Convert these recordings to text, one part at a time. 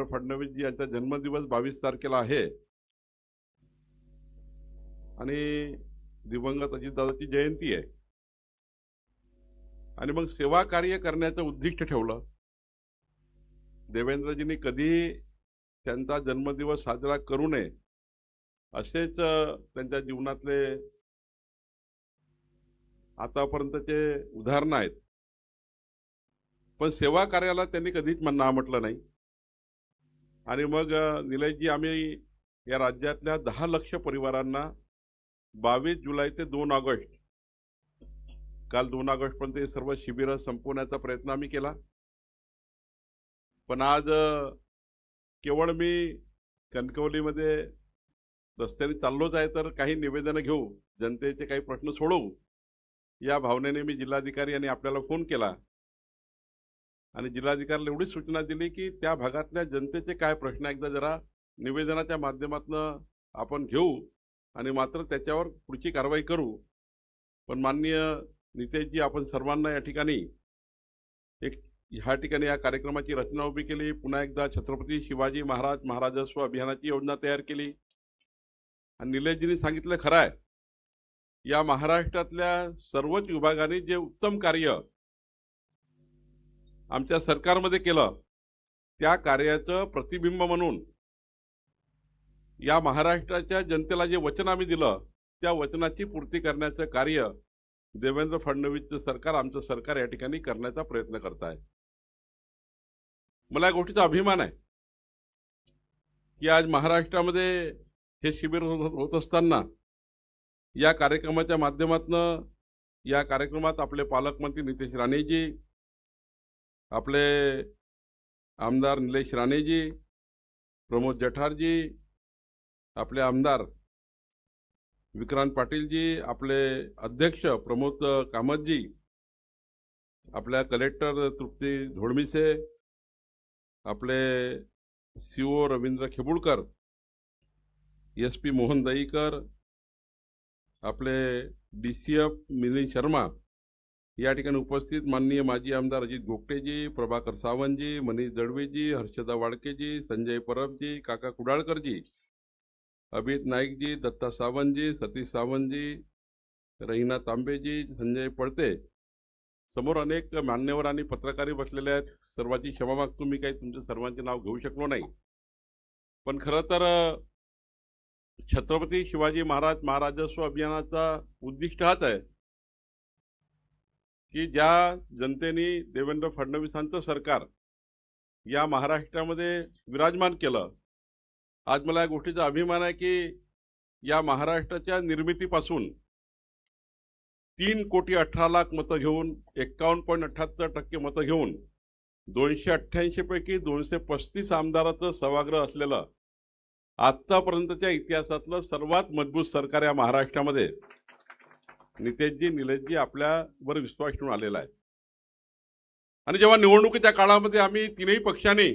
देवेंद्र फडणवीस यांचा जन्मदिवस 22 तारखेला आहे आणि दिवंगत अजितदादाची जयंती आहे आणि मग सेवा कार्य करण्याचं उद्दिष्ट ठेवलं। देवेंद्रजींनी कधी त्यांचा जन्मदिवस साजरा करू नये असेच त्यांच्या जीवनातले आतापर्यंतचे उदाहरण आहेत, पण सेवा कार्याला त्यांनी कधीच ना म्हटलं नाही। आणि मग निलेशजी, आम्ही या राज्यातल्या 10 लाख परिवारांना 22 जुलै ते 2 ऑगस्ट, काल 2 ऑगस्ट पर्यंत हे सर्व शिबिरं संपवण्याचा प्रयत्न आम्ही केला। पण आज केवळ मी कणकवलीमध्ये रस्त्याने चाललोच आहे तर काही निवेदनं घेऊ, जनतेचे काही प्रश्न सोडवू या भावनेने मी जिल्हाधिकारी आणि आपल्याला फोन केला आणि जिल्हाधिकाऱ्याला एवढी सूचना दिली की त्या भागातल्या जनतेचे काय प्रश्न एकदा जरा निवेदनाच्या माध्यमातून आपण घेऊ आणि मात्र त्याच्यावर पुढची कारवाई करू। पण माननीय नितेशजी, आपण सर्वांना या ठिकाणी ह्या ठिकाणी या कार्यक्रमाची रचना उभी केली, पुन्हा एकदा छत्रपती शिवाजी महाराज महाराजस्व अभियानाची योजना तयार केली आणि निलेशजींनी सांगितलं खरं आहे, या महाराष्ट्रातल्या सर्वच विभागांनी जे उत्तम कार्य आमच्या सरकारमध्ये केलं त्या कार्याचं प्रतिबिंब म्हणून या महाराष्ट्राच्या जनतेला जे वचन आम्ही दिलं त्या वचनाची पूर्ती करण्याचं कार्य देवेंद्र फडणवीसचं सरकार, आमचं सरकार या ठिकाणी करण्याचा प्रयत्न करत आहे। मला या गोष्टीचा अभिमान आहे की आज महाराष्ट्रामध्ये हे शिबिर होत असताना या कार्यक्रमाच्या माध्यमातून या कार्यक्रमात आपले पालकमंत्री नितेश राणेजी, आपले आमदार निलेश राणेजी, प्रमोद जठारजी, आपले आमदार विक्रांत पाटीलजी, आपले अध्यक्ष प्रमोद कामतजी, आपल्या कलेक्टर तृप्ती धोळमिसे, आपले सीओ रवींद्र खेबुळकर, SP मोहन दहीकर, आपले DCF मिलिंद शर्मा, या ठिकाणी उपस्थित माननीय माजी आमदार अजित गोगटेजी, प्रभाकर सावंतजी, मनीष दळवीजी, हर्षदा वाडकेजी, संजय परबजी, काका कुडाळकरजी, अभित नाईकजी, दत्ता सावंतजी, सतीश सावंतजी, रहिना तांबेजी, संजय पळते, समोर अनेक मान्यवर आणि पत्रकारी बसलेले आहेत। सर्वांची क्षमा मागतो, मी काही तुमच्या सर्वांचे नाव घेऊ शकलो नाही। पण खरं तर छत्रपती शिवाजी महाराज महाराजस्व अभियानाचा उद्दिष्ट हाच आहे की ज्या जनतेने देवेंद्र फडणवीसांचं सरकार या महाराष्ट्रामध्ये विराजमान केलं, आज मला या गोष्टीचा अभिमान आहे की या महाराष्ट्राच्या निर्मितीपासून 3,18,00,000 मतं घेऊन 51.78% मतं घेऊन 288 पैकी 235 आमदाराचं सभागृह असलेलं आतापर्यंतच्या इतिहासातलं सर्वात मजबूत सरकार या महाराष्ट्रामध्ये नितेशजी, निलेशजी आपल्यावर विश्वास ठेवून आलेला आहे। आणि जेव्हा निवडणुकीच्या काळामध्ये आम्ही तीनही पक्षांनी,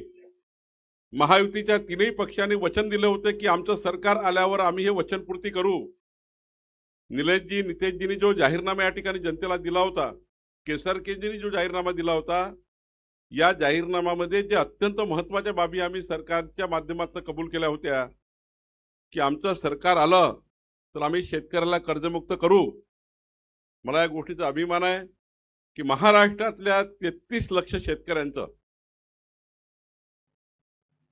महायुतीच्या तीनही पक्षांनी वचन दिले होते की आमचं सरकार आल्यावर आम्ही हे वचनपूर्ती करू। निलेशजी, नितेशजींनी जो जाहीरनामा या ठिकाणी जनतेला दिला होता, केसरकेजींनी जो जाहीरनामा दिला होता, या जाहीरनाम्यामध्ये जे अत्यंत महत्त्वाच्या बाबी आम्ही सरकारच्या माध्यमातून कबूल केल्या होत्या की आमचं सरकार आलं तर आम्ही शेतकऱ्याला कर्जमुक्त करू। मला या गोष्टीचा अभिमान आहे की महाराष्ट्रातल्या 33 लाख शेतकऱ्यांचं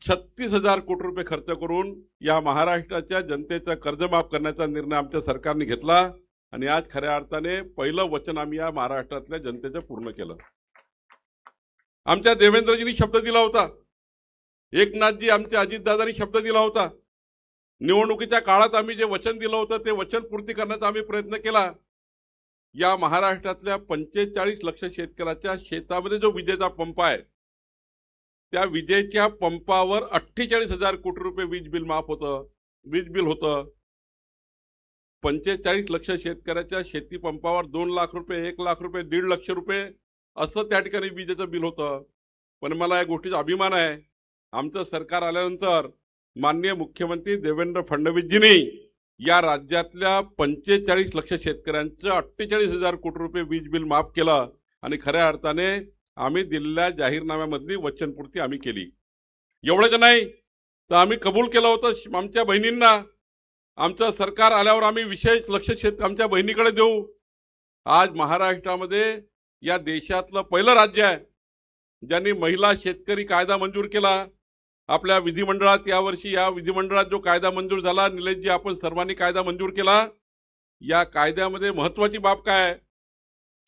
36,000 कोटी रुपये खर्च करून या महाराष्ट्राच्या जनतेचं कर्ज माफ करण्याचा निर्णय आमच्या सरकारने घेतला आणि आज खऱ्या अर्थाने पहिलं वचन आम्ही या महाराष्ट्रातल्या जनतेचं पूर्ण केलं। आमच्या देवेंद्रजींनी शब्द दिला होता, एकनाथजी आमच्या अजितदादांनी शब्द दिला होता, निवडणुकीच्या काळात आम्ही जे वचन दिलं होतं ते वचन पूर्ती करण्याचा आम्ही प्रयत्न केला। या महाराष्ट्रातल्या 45 लाख शेतकऱ्याच्या शेतामध्ये जो विजेचा पंप आहे त्या विजेच्या पंपावर 48,000 कोटी रुपये वीज बिल माफ होतं, वीज बिल होतं। 45 लाख शेतकऱ्याच्या शेती पंपावर 2 लाख रुपये, 1 लाख रुपये, 1.5 लाख रुपये असं त्या ठिकाणी विजेचं बिल होतं। पण मला या गोष्टीचा अभिमान आहे, आमचं सरकार आल्यानंतर माननीय मुख्यमंत्री देवेंद्र फडणवीसजींनी या राज्यातल्या 45 लाख शेतकऱ्यांचं 48,000 कोटी रुपये वीज बिल माफ केलं आणि खऱ्या अर्थाने आम्ही दिलेल्या जाहीरनाम्यामधली वचनपूर्ती आम्ही केली। एवढंच नाही तर आम्ही कबूल केलं होतं आमच्या बहिणींना, आमचं सरकार आल्यावर आम्ही विशेष लक्ष आमच्या बहिणीकडे देऊ. आज महाराष्ट्रामध्ये या देशातलं पहिलं राज्य आहे ज्यांनी महिला शेतकरी कायदा मंजूर केला. आपल्या विधिमंडळात यावर्षी या विधिमंडळात जो कायदा मंजूर झाला, निलेशजी आपण सर्वांनी कायदा मंजूर केला. या कायद्यामध्ये महत्वाची बाब काय आहे,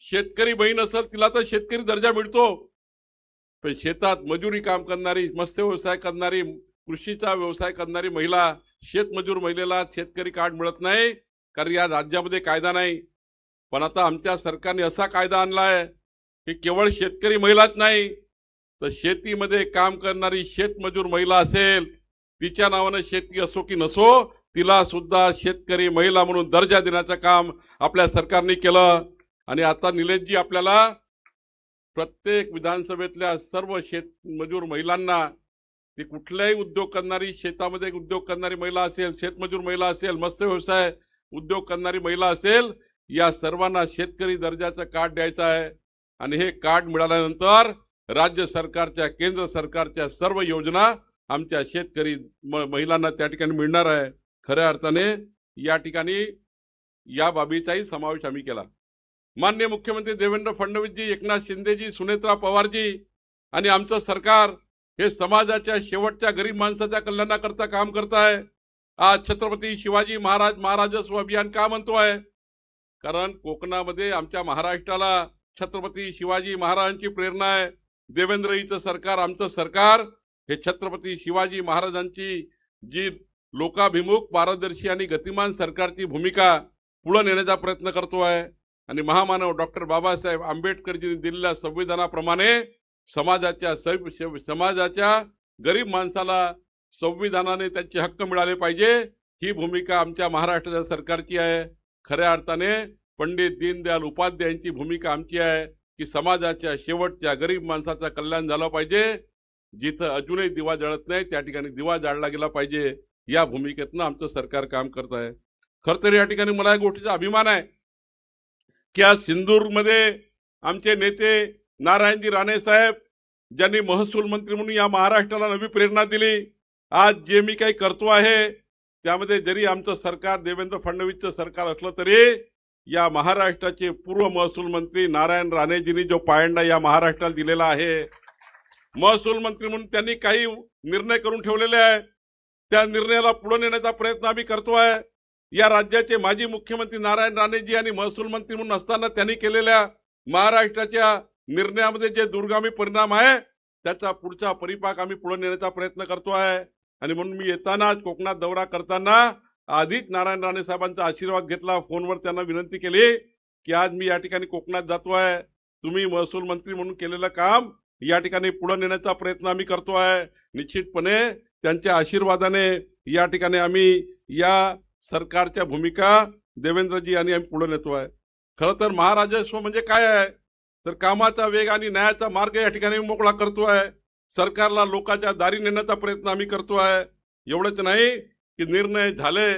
शेतकरी बहीण असेल तिला तर शेतकरी दर्जा मिळतो, पण शेतात मजुरी काम करणारी, मत्स्य व्यवसाय करणारी, कृषीचा व्यवसाय करणारी महिला, शेतमजूर महिलेला शेतकरी कार्ड मिळत नाही, कारण या राज्यामध्ये कायदा नाही. पण आता आमच्या सरकारने असा कायदा आणलाय की केवळ शेतकरी महिलाच नाही तर शेतीमध्ये काम करणारी शेतमजूर महिला असेल, तिच्या नावानं शेती असो की नसो, तिला सुद्धा शेतकरी महिला म्हणून दर्जा देण्याचं काम आपल्या सरकारने केलं. आणि आता निलेशजी आपल्याला प्रत्येक विधानसभेतल्या सर्व शेतमजूर महिलांना, ती कुठलाही उद्योग करणारी, शेतामध्ये उद्योग करणारी महिला असेल, शेतमजूर महिला असेल, मत्स्य व्यवसाय उद्योग करणारी महिला असेल, या सर्वांना शेतकरी दर्जाचं कार्ड द्यायचं आहे. आणि हे कार्ड मिळाल्यानंतर राज्य सरकारच्या, केंद्र सरकारच्या सर्व योजना आमच्या शेतकरी महिलांना त्या ठिकाणी मिळणार आहे. खऱ्या अर्थाने या ठिकाणी या बाबीचाही समावेश आम्ही केला. माननीय मुख्यमंत्री देवेंद्र फडणवीसजी, एकनाथ शिंदेजी, सुनेत्रा पवारजी आणि आमचं सरकार हे समाजाच्या शेवटच्या गरीब माणसाच्या कल्याणाकरता काम करत आहे. आज छत्रपती शिवाजी महाराजस्व अभियान का म्हणतोय, कारण कोकणामध्ये आमच्या महाराष्ट्राला छत्रपती शिवाजी महाराजांची प्रेरणा आहे. देवेंद्रजीचं सरकार, आमचं सरकार हे छत्रपती शिवाजी महाराजांची जी लोकाभिमुख, पारदर्शी आणि गतिमान सरकारची भूमिका पुढे नेण्याचा प्रयत्न करतोय. आणि महामानव डॉक्टर बाबासाहेब आंबेडकरजींनी दिलेल्या संविधानाप्रमाणे समाजाच्या गरीब माणसाला संविधानाने त्यांचे हक्क मिळाले पाहिजे, ही भूमिका आमच्या महाराष्ट्राच्या सरकारची आहे. खऱ्या अर्थाने पंडित दीनदयाल उपाध्यायांची भूमिका आमची आहे की समाजाच्या शेवटच्या गरीब माणसाचं कल्याण झालं पाहिजे. जिथं अजूनही दिवा जळत नाही त्या ठिकाणी दिवा जाळला गेला पाहिजे, या भूमिकेतनं आमचं सरकार काम करत आहे. खरं तर या ठिकाणी मला या गोष्टीचा अभिमान आहे की आज सिंदूरमध्ये आमचे नेते नारायणजी राणे साहेब, ज्यांनी महसूल मंत्री म्हणून या महाराष्ट्राला नवी प्रेरणा दिली. आज जे मी काही करतो आहे त्यामध्ये जरी आमचं सरकार देवेंद्र फडणवीसचं सरकार असलं तरी या महाराष्ट्राचे पूर्व महसूल मंत्री नारायण राणेजींनी जो पायंडा या महाराष्ट्राला दिलेला आहे, महसूल मंत्री म्हणून त्यांनी काही निर्णय करून ठेवलेले आहे, त्या निर्णयाला पुढे नेण्याचा प्रयत्न आम्ही करतोय. या राज्याचे माजी मुख्यमंत्री नारायण राणेजी आणि महसूल मंत्री म्हणून असताना त्यांनी केलेल्या महाराष्ट्राच्या निर्णयामध्ये जे दूरगामी परिणाम आहे त्याचा पुढचा परिपाक आम्ही पुढे नेण्याचा प्रयत्न करतोय. आणि म्हणून मी येताना कोकणात दौरा करताना आधीच नारायण राणे साहेबांचा आशीर्वाद घेतला, फोनवर त्यांना विनंती केली की आज मी या ठिकाणी कोकणात जातोय, तुम्ही महसूल मंत्री म्हणून केलेलं काम या ठिकाणी पुढे नेण्याचा प्रयत्न आम्ही करतोय. निश्चितपणे त्यांच्या आशीर्वादाने या ठिकाणी आम्ही या सरकारच्या भूमिका देवेंद्रजी आणि आम्ही पुढे नेतोय. खरं तर महाराजस्व म्हणजे काय आहे, तर कामाचा वेग आणि न्यायाचा मार्ग या ठिकाणी मोकळा करतोय. सरकारला लोकांच्या दारी नेण्याचा प्रयत्न आम्ही करतोय. एवढंच नाही की निर्णय झाले,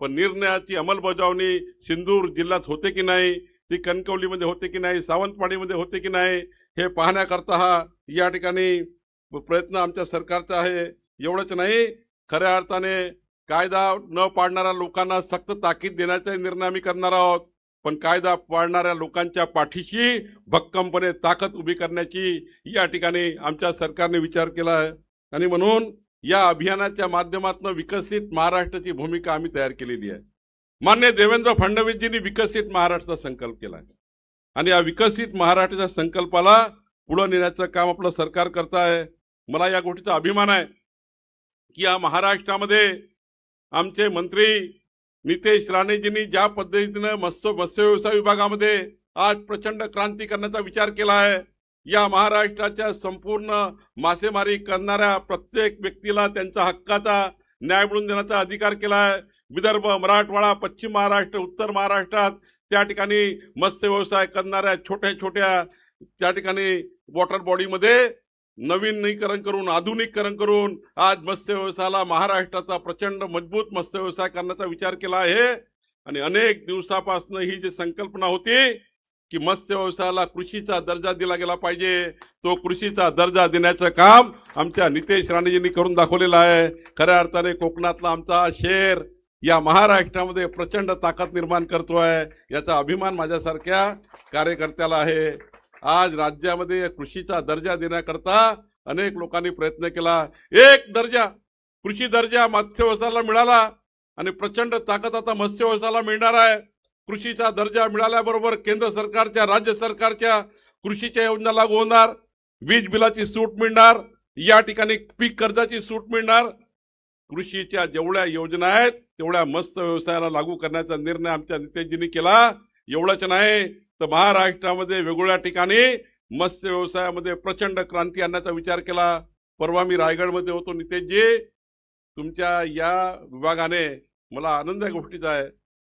पण निर्णयाची अंमलबजावणी सिंदूर जिल्ह्यात होते की नाही, ती कणकवलीमध्ये होते की नाही, सावंतवाडीमध्ये होते की नाही, हे पाहण्याकरता हा या ठिकाणी प्रयत्न आमच्या सरकारचा आहे. एवढंच नाही, खऱ्या अर्थाने कायदा न पाळणाऱ्या लोकांना सक्त ताकीद देण्याचा निर्णय आम्ही करणार आहोत, पण कायदा पाळणाऱ्या लोकांच्या पाठीशी भक्कमपणे ताकद उभी करण्याची या ठिकाणी आमच्या सरकारने विचार केला आहे. आणि म्हणून या अभियानाच्या माध्यमातून विकसित महाराष्ट्राची भूमिका आम्ही तयार केलेली आहे. माननीय देवेंद्र फडणवीसजींनी विकसित महाराष्ट्राचा संकल्प केला आहे आणि या विकसित महाराष्ट्राच्या संकल्पाला पुढे नेण्याचं काम आपलं सरकार करत आहे. मला या गोष्टीचा अभिमान आहे की या महाराष्ट्रामध्ये आमचे मंत्री नितेश राणेजींनी ज्या पद्धतीने मत्स्य व्यवसाय विभागामध्ये आज प्रचंड क्रांती करण्याचा विचार केला आहे. या महाराष्ट्राच्या संपूर्ण मासेमारी करणाऱ्या प्रत्येक व्यक्तीला त्यांचा हक्काचा न्याय मिळवून देण्याचा अधिकार केला आहे. विदर्भ, मराठवाडा, पश्चिम महाराष्ट्र, उत्तर महाराष्ट्रात त्या ठिकाणी मत्स्य व्यवसाय करणाऱ्या छोट्या छोट्या त्या ठिकाणी वॉटर बॉडीमध्ये नवीनीकरण करून, आधुनिकीकरण करून आज मत्स्य व्यवसायाला महाराष्ट्राचा प्रचंड मजबूत मत्स्य व्यवसाय करण्याचा विचार केला आहे. आणि अनेक दिवसापासून ही जी संकल्पना होती की मत्स्य व्यवसायाला कृषीचा दर्जा दिला गेला पाहिजे. तो कृषीचा दर्जा देण्याचं काम आमच्या नितेश राणेजींनी करून दाखवलेलं आहे. खऱ्या अर्थाने कोकणातला आमचा शेर या महाराष्ट्रामध्ये प्रचंड ताकद निर्माण करतोय. याचा अभिमान माझ्यासारख्या कार्यकर्त्याला आहे. आज राज्यामध्ये कृषीचा दर्जा देण्याकरता अनेक लोकांनी प्रयत्न केला. एक दर्जा कृषी दर्जा मत्स्य व्यवसायाला मिळाला आणि प्रचंड ताकद आता मत्स्य व्यवसायाला मिळणार आहे. कृषीचा दर्जा मिळाल्याबरोबर केंद्र सरकारच्या राज्य सरकारच्या कृषीच्या योजना लागू होणार. वीज बिलाची सूट मिळणार. या ठिकाणी पीक कर्जाची सूट मिळणार. कृषीच्या जेवढ्या योजना आहेत तेवढ्या मत्स्य व्यवसायाला लागू करण्याचा निर्णय आमच्या नितेशजींनी केला. एवढंच नाही तर महाराष्ट्रामध्ये वेगवेगळ्या ठिकाणी मत्स्य व्यवसायामध्ये प्रचंड क्रांती आणण्याचा विचार केला. परवा मी रायगडमध्ये होतो. नितेशजी, तुमच्या या विभागाने मला आनंद या गोष्टीचा आहे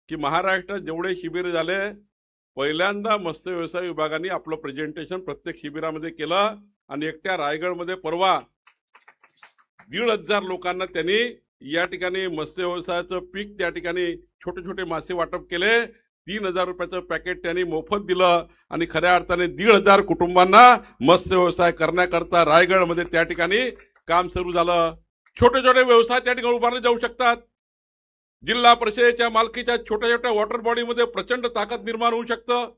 की महाराष्ट्रात जेवढे शिबिर झाले पहिल्यांदा मत्स्य व्यवसाय विभागाने आपलं प्रेझेंटेशन प्रत्येक शिबिरामध्ये केलं आणि एकट्या रायगडमध्ये परवा 1,500 लोकांना त्यांनी या ठिकाणी मत्स्य व्यवसायाचं पीक त्या ठिकाणी छोटे छोटे मासे वाटप केले. 3,000 रुपयाचं पॅकेट त्यांनी मोफत दिलं आणि खऱ्या अर्थाने 1,500 कुटुंबांना मत्स्य व्यवसाय करण्याकरता रायगडमध्ये त्या ठिकाणी काम सुरू झालं. छोटे छोटे व्यवसाय त्या ठिकाणी उभारले जाऊ शकतात. जिल्हा परिषदेच्या मालकीच्या छोट्या छोट्या वॉटर बॉडीमध्ये प्रचंड ताकद निर्माण होऊ शकतं.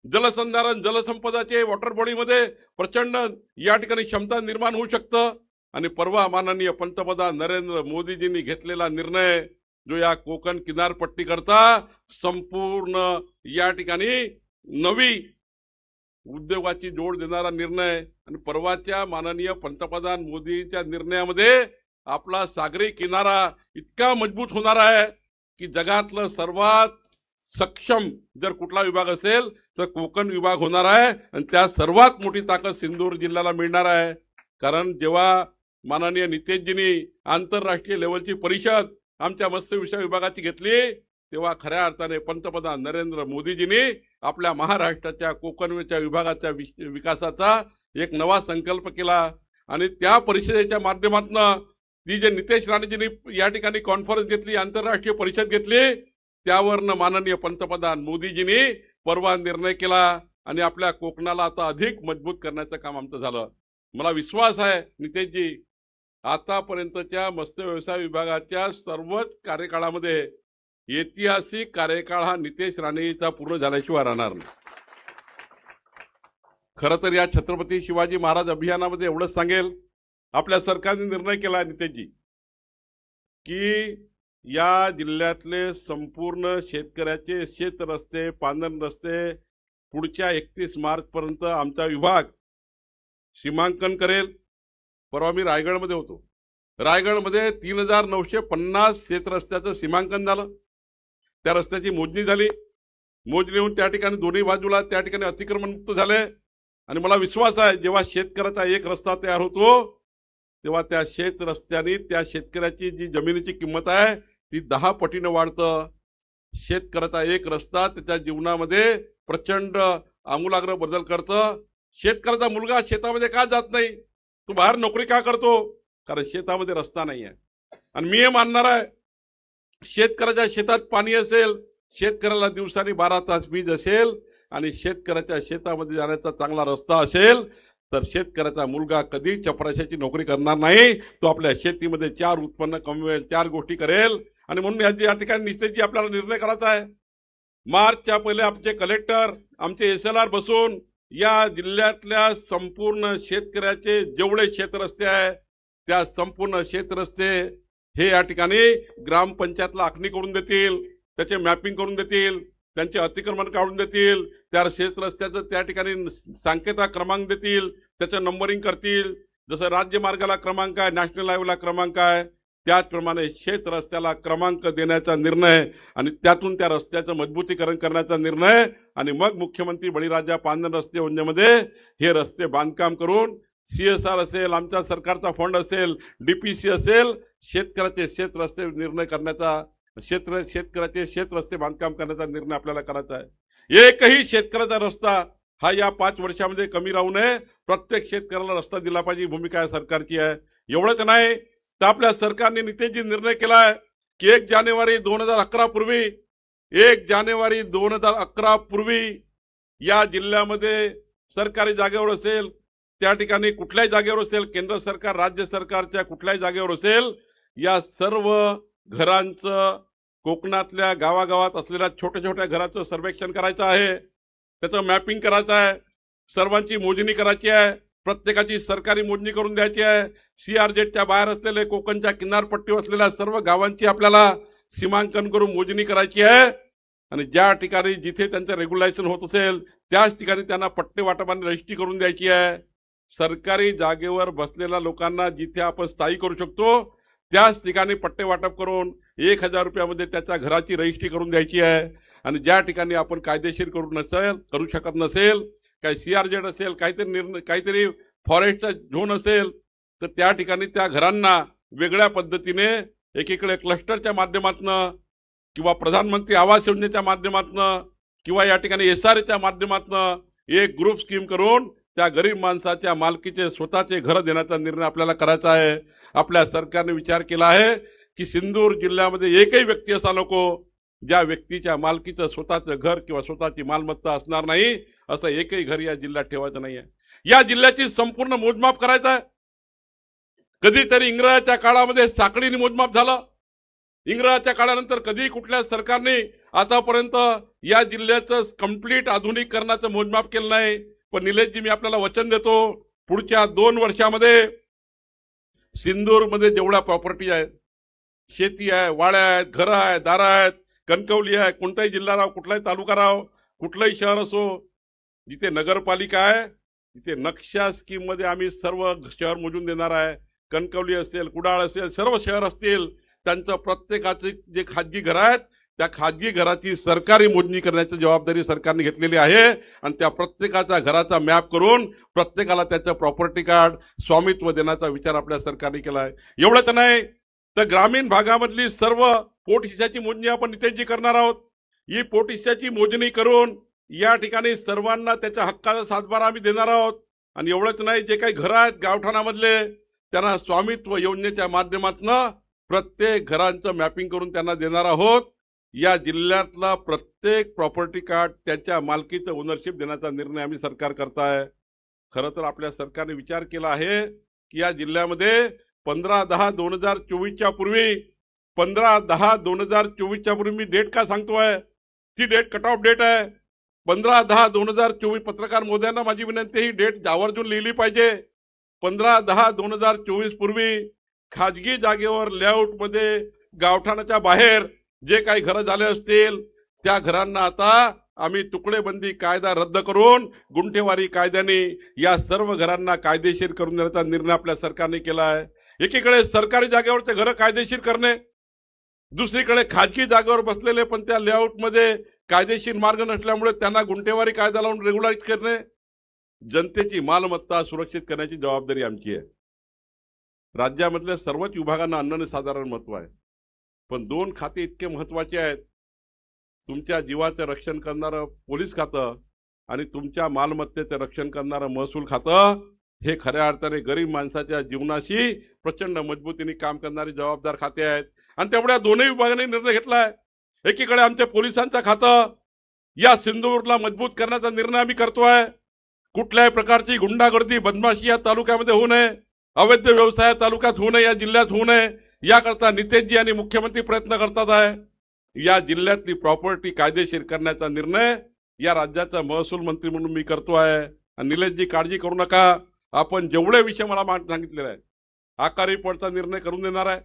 जलसंधारण जलसंपदाचे वॉटर बॉडीमध्ये प्रचंड या ठिकाणी क्षमता निर्माण होऊ शकतं. आणि परवा माननीय पंतप्रधान नरेंद्र मोदीजींनी घेतलेला निर्णय जो या कोकण किनारपट्टी करता संपूर्ण या ठिकाणी नवी उद्योगाची जोड देणारा निर्णय आणि परवाच्या माननीय पंतप्रधान मोदींच्या निर्णयामध्ये आपला सागरी किनारा इतका मजबूत होणार आहे की जगातलं सर्वात सक्षम जर कुठला विभाग असेल तर कोकण विभाग होणार आहे आणि त्या सर्वात मोठी ताकद सिंधुदुर्ग जिल्ह्याला मिळणार आहे. कारण जेव्हा माननीय नितेशजींनी आंतरराष्ट्रीय लेवलची परिषद आमच्या मत्स्य विभागाची घेतली तेव्हा खऱ्या अर्थाने पंतप्रधान नरेंद्र मोदीजींनी आपल्या महाराष्ट्राच्या कोकणच्या विभागाच्या विकासाचा एक नवा संकल्प केला आणि त्या परिषदेच्या माध्यमातून ती जे नितेश राणेजींनी या ठिकाणी कॉन्फरन्स घेतली, आंतरराष्ट्रीय परिषद घेतली, त्यावरनं माननीय पंतप्रधान मोदीजींनी परवा निर्णय केला आणि आपल्या कोकणाला आता अधिक मजबूत करण्याचं काम आमचं झालं. मला विश्वास आहे नितेशजी, आतापर्यंतच्या मत्स्य व्यवसाय विभागाच्या सर्वच कार्यकाळामध्ये ऐतिहासिक कार्यकाळ हा नितेश राणेचा पूर्ण झाल्याशिवाय राहणार नाही. खरं तर या छत्रपती शिवाजी महाराज अभियानामध्ये एवढंच सांगेल, आपल्या सरकारने निर्णय केला नितेशजी की या जिल्ह्यातले संपूर्ण शेतकऱ्याचे शेत रस्ते पांधन रस्ते पुढच्या 31 मार्च पर्यंत आमचा विभाग सीमांकन करेल. परवा मी रायगडमध्ये होतो. रायगडमध्ये 3,950 शेत रस्त्याचं सीमांकन झालं. त्या रस्त्याची मोजणी झाली. मोजणी होऊन त्या ठिकाणी दोन्ही बाजूला त्या ठिकाणी अतिक्रमण मुक्त झाले आणि मला विश्वास आहे जेव्हा शेतकऱ्याचा एक रस्ता तयार होतो तेव्हा त्या शेत रस्त्याने त्या शेतकऱ्याची जी जमिनीची किंमत आहे ती 10 पटीने वाढतं. शेतकऱ्याचा एक रस्ता त्याच्या जीवनामध्ये प्रचंड आमूलाग्र बदल करतं. शेतकऱ्याचा मुलगा शेतामध्ये का जात नाही, तो बाहेर नोकरी का करतो, कारण शेतामध्ये रस्ता नाही आहे. आणि मी हे मानणार आहे, शेतकऱ्याच्या शेतात पाणी असेल, शेतकऱ्याला दिवसानी 12 तास वीज असेल आणि शेतकऱ्याच्या शेतामध्ये जाण्याचा चांगला रस्ता असेल तर शेतकऱ्याचा मुलगा कधी चपराशाची नोकरी करणार नाही. तो आपल्या शेतीमध्ये 4 उत्पन्न कमवेल, 4 गोष्टी करेल. आणि म्हणून या ठिकाणी निश्चितची आपल्याला निर्णय करायचा आहे. मार्चच्या पहिले आमचे कलेक्टर आमचे SLR बसून या जिल्ह्यातल्या संपूर्ण शेतकऱ्याचे जेवढे शेतरस्ते आहे त्या संपूर्ण शेतरस्ते हे या ठिकाणी ग्रामपंचायतला आखणी करून देतील, त्याचे मॅपिंग करून देतील, त्यांचे अतिक्रमण काढून देतील, त्या शेत रस्त्याचं त्या ठिकाणी सांकेता क्रमांक देतील, त्याचं नंबरिंग करतील. जसं राज्य मार्गाला क्रमांक आहे, नॅशनल हायवेला क्रमांक आहे, त्याचप्रमाणे शेत रस्त्याला क्रमांक देण्याचा निर्णय आणि त्यातून त्या रस्त्याचं मजबूतीकरण करण्याचा निर्णय आणि मग मुख्यमंत्री बळीराजा पांधन रस्ते योजनेमध्ये हे रस्ते बांधकाम करून CSR असेल, आमच्या सरकारचा फंड असेल, DPC असेल, शेतकऱ्याचे शेत रस्ते निर्णय करण्याचा शेतकऱ्याचे शेत रस्ते बांधकाम करण्याचा निर्णय आपल्याला करायचा आहे. एकही शेतकऱ्याचा रस्ता हा या 5 वर्षामध्ये कमी राहू नये. प्रत्येक शेतकऱ्याला रस्ता दिला पाहिजे, भूमिका या सरकारची आहे. एवढंच नाही तर आपल्या सरकारने नितेशजी निर्णय केला आहे की 1 जानेवारी 2011 पूर्वी 1 जानेवारी 2011 पूर्वी या जिल्ह्यामध्ये सरकारी जागेवर असेल, त्या ठिकाणी कुठल्याही जागेवर असेल, केंद्र सरकार राज्य सरकारच्या कुठल्याही जागेवर असेल, या सर्व घरांचं कोकणातल्या गावागावात असलेल्या छोट्या छोट्या घराचं सर्वेक्षण करायचं आहे, त्याचं मॅपिंग करायचं आहे, सर्वांची मोजणी करायची आहे, प्रत्येकाची सरकारी मोजणी करून द्यायची आहे. CRZ बाहेर असलेले कोकणच्या किनारपट्टीवर असलेल्या सर्व गावांची आपल्याला सीमांकन करून मोजणी करायची आहे आणि ज्या ठिकाणी जिथे त्यांचं रेग्युलेशन होत असेल त्याच ठिकाणी त्यांना पट्टे वाटपाने रजिस्ट्री करून द्यायची आहे. सरकारी जागेवर बसलेल्या लोकांना जिथे आपण स्थायी करू शकतो त्याच ठिकाणी पट्टे वाटप करून 1,000 रुपयामध्ये त्याच्या घराची रजिस्ट्री करून द्यायची आहे. आणि ज्या ठिकाणी आपण कायदेशीर करू शकत नसेल, काही CRZ असेल, काहीतरी फॉरेस्टचा झोन असेल, तर त्या ठिकाणी त्या घरांना वेगळ्या पद्धतीने एकीकडे क्लस्टरच्या माध्यमातून किंवा प्रधानमंत्री आवास योजनेच्या माध्यमातून किंवा या ठिकाणी SRAच्या माध्यमातून एक ग्रुप स्कीम करून त्या गरीब माणसाच्या मालकीचे स्वतःचे घर देण्याचा निर्णय आपल्याला करायचा आहे. आपल्या सरकारने विचार केला आहे की सिंधूर जिल्ह्यामध्ये एकही व्यक्ती असा नको ज्या व्यक्तीच्या मालकीचं स्वतःचं घर किंवा स्वतःची मालमत्ता असणार नाही, असं एकही घर या जिल्ह्यात ठेवायचं नाही आहे. या जिल्ह्याची संपूर्ण मोजमाप करायचं आहे. कधीतरी इंग्रजाच्या काळामध्ये साखळीने मोजमाप झालं. इंग्रजाच्या काळानंतर कधी कुठल्या सरकारने आतापर्यंत या जिल्ह्याचं कंप्लीट आधुनिकीकरणाचं मोजमाप केलं नाही. पण निलेशजी, मी आपल्याला वचन देतो, पुढच्या 2 वर्षामध्ये सिंदूरमध्ये जेवढ्या प्रॉपर्टी आहेत, शेती आहे, वाड्या आहेत, घरं आहेत, दारं आहेत, कणकवली आहे, कोणताही जिल्हा राव, कुठलाही तालुका राव, कुठलंही शहर असो, जिथे नगरपालिका आहे तिथे नक्षा स्कीममध्ये आम्ही सर्व शहर मोजून देणार आहे. कणकवली असेल, कुडाळ असेल, सर्व शहर असतील, त्यांचं प्रत्येकाचे जे खाजगी घर आहेत त्या खाजगी घराची सरकारी मोजणी करण्याची जबाबदारी सरकारने घेतलेली आहे आणि त्या प्रत्येकाच्या घराचा मॅप करून प्रत्येकाला त्याचं प्रॉपर्टी कार्ड, स्वामित्व देण्याचा विचार आपल्या सरकारने केला आहे. एवढंच नाही तर ग्रामीण भागामधली सर्व पोटहिस्साची मोजणी आपण नितेशजी करणार आहोत. ही पोटहिस्साची मोजणी करून या ठिकाणी सर्वांना त्याच्या हक्काचा सातबारा आम्ही देणार आहोत. आणि एवढंच नाही, जे काही घरं आहेत गावठाणामधले त्यांना स्वामित्व योजनेच्या माध्यमातून प्रत्येक घरांचं मॅपिंग करून त्यांना देणार आहोत. या जिल्ह्यातला प्रत्येक प्रॉपर्टी कार्ड त्याच्या मालकीचं ओनरशिप देण्याचा निर्णय आम्ही सरकार करताय. खरं तर आपल्या सरकारने विचार केला आहे की या जिल्ह्यामध्ये 15/10/2024च्या पूर्वी 15/10/2024च्या पूर्वी मी डेट का सांगतोय, ती डेट कट ऑफ डेट आहे. 15/10/2024 पत्रकार मोद्यांना माझी विनंती, ही डेट आवर्जून लिहिली पाहिजे. 15/10/2024 पूर्वी खाजगी जागेवर लेआउटमध्ये गावठाणाच्या बाहेर जे काही घरं झाले असतील त्या घरांना आता आम्ही तुकडेबंदी कायदा रद्द करून गुंठेवारी कायद्याने या सर्व घरांना कायदेशीर करून देण्याचा निर्णय आपल्या सरकारने केला आहे. एकीकडे सरकारी जागेवरचे घरं कायदेशीर करणे, दुसरीकडे खाजगी जागेवर बसलेले पण त्या लेआउटमध्ये कायदेशीर मार्ग नसल्यामुळे त्यांना गुंठेवारी कायदा लावून रेग्युलाइज करणे. जनतेची मालमत्ता सुरक्षित करण्याची जबाबदारी आमची आहे. राज्यामधल्या सर्वच विभागांना अनन्यसाधारण महत्व आहे, पण 2 खाते इतके महत्वाचे आहेत, तुमच्या जीवाचं रक्षण करणारं पोलीस खातं आणि तुमच्या मालमत्तेचं रक्षण करणारं महसूल खातं. हे खऱ्या अर्थाने गरीब माणसाच्या जीवनाशी प्रचंड मजबूतीने काम करणारी जबाबदार खाते आहेत आणि तेवढ्या दोन्ही विभागांनी निर्णय घेतलाय. एकीकडे आमच्या पोलिसांचं खातं या सिंधूरला मजबूत करण्याचा निर्णय आम्ही करतोय. कुठल्याही प्रकारची गुंडागर्दी, बदमाशी या तालुक्यामध्ये होऊ नये, अवैध व्यवसाय तालुक्यात होऊ नये, या जिल्ह्यात होऊ नये, याकरता नितेशजी आणि मुख्यमंत्री प्रयत्न करतात आहे. या जिल्ह्यातली प्रॉपर्टी कायदेशीर करण्याचा निर्णय या राज्याचा महसूल मंत्री म्हणून मी करतो आहे. आणि निलेशजी, काळजी करू नका, आपण जेवढे विषय मला सांगितलेले आहे आकारी पडचा निर्णय करून देणार आहे.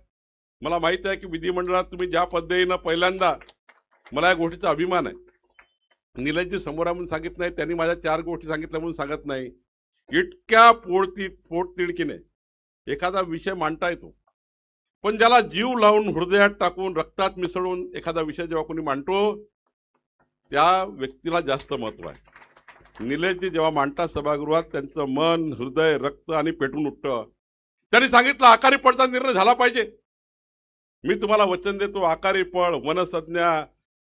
मला माहित आहे की विधिमंडळात तुम्ही ज्या पद्धतीनं पहिल्यांदा, मला या गोष्टीचा अभिमान आहे, निलेशजी समोर म्हणून सांगित नाही, त्यांनी माझ्या 4 गोष्टी सांगितल्या म्हणून सांगत नाही. इतक्या पोटतिडकीने एखादा विषय मांडता येतो, पण ज्याला जीव लावून, हृदयात टाकून, रक्तात मिसळून एखादा विषय जेव्हा कोणी मांडतो त्या व्यक्तीला जास्त महत्व आहे. निलेशजी जेव्हा मांडतात सभागृहात त्यांचं मन, हृदय, रक्त आणि पेटून उठतं. त्यांनी सांगितलं आकारी पडचा निर्णय झाला पाहिजे. मी तुम्हाला वचन देतो, आकारी पड, वनसंज्ञा,